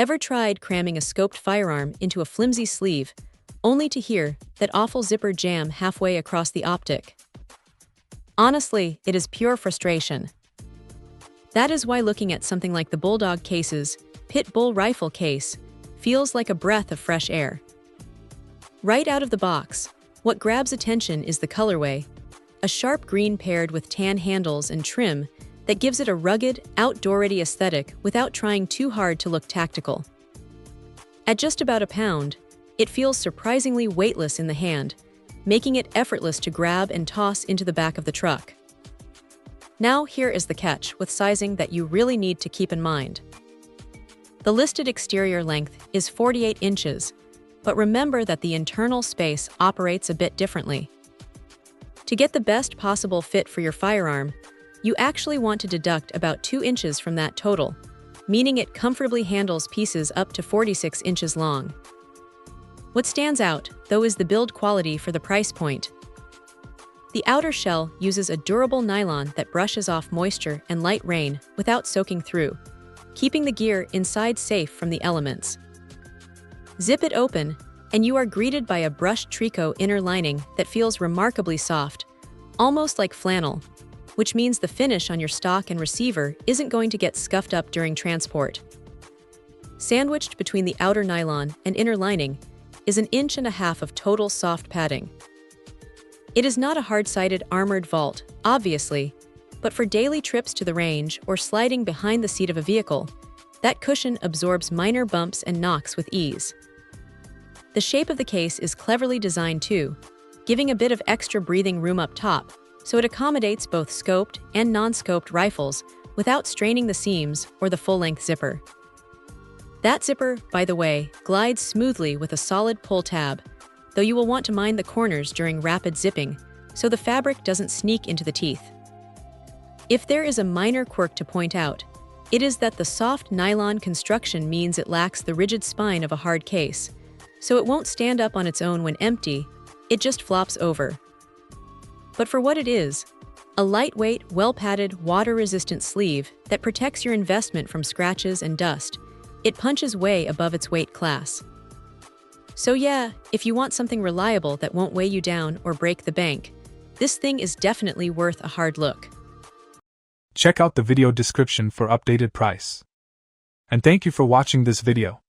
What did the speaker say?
Ever tried cramming a scoped firearm into a flimsy sleeve, only to hear that awful zipper jam halfway across the optic? Honestly, it is pure frustration. That is why looking at something like the Bulldog case's Pit Bull rifle case feels like a breath of fresh air. Right out of the box, what grabs attention is the colorway, a sharp green paired with tan handles and trim that gives it a rugged, outdoor-ready aesthetic without trying too hard to look tactical. At just about a pound, it feels surprisingly weightless in the hand, making it effortless to grab and toss into the back of the truck. Now here is the catch with sizing that you really need to keep in mind. The listed exterior length is 48 inches, but remember that the internal space operates a bit differently. To get the best possible fit for your firearm, you actually want to deduct about 2 inches from that total, meaning it comfortably handles pieces up to 46 inches long. What stands out, though, is the build quality for the price point. The outer shell uses a durable nylon that brushes off moisture and light rain without soaking through, keeping the gear inside safe from the elements. Zip it open, and you are greeted by a brushed tricot inner lining that feels remarkably soft, almost like flannel, which means the finish on your stock and receiver isn't going to get scuffed up during transport. Sandwiched between the outer nylon and inner lining is 1.5 inches of total soft padding. It is not a hard-sided armored vault, obviously, but for daily trips to the range or sliding behind the seat of a vehicle, that cushion absorbs minor bumps and knocks with ease. The shape of the case is cleverly designed too, giving a bit of extra breathing room up top, so it accommodates both scoped and non-scoped rifles without straining the seams or the full-length zipper. That zipper, by the way, glides smoothly with a solid pull tab, though you will want to mind the corners during rapid zipping, so the fabric doesn't sneak into the teeth. If there is a minor quirk to point out, it is that the soft nylon construction means it lacks the rigid spine of a hard case, so it won't stand up on its own when empty, it just flops over. But for what it is, a lightweight, well-padded, water-resistant sleeve that protects your investment from scratches and dust, it punches way above its weight class. So yeah, if you want something reliable that won't weigh you down or break the bank, this thing is definitely worth a hard look. Check out the video description for updated price. And thank you for watching this video.